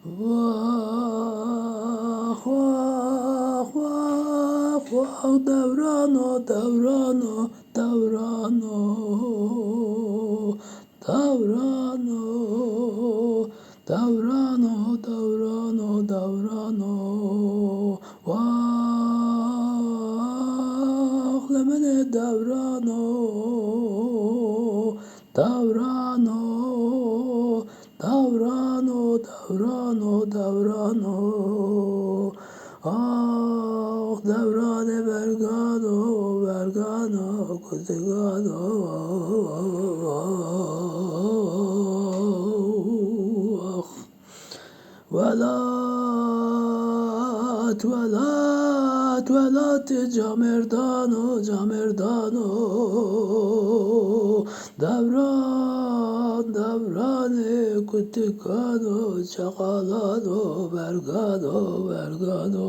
Vah vah vah vah devrano devrano devrano devrano devrano devrano devrano vah lemene devrano devrano devrano devrano devrano ah devrane vergano vergano cosegano velat velat velat camerdano camerdano devran devrane kutikano çakalano vergano vergano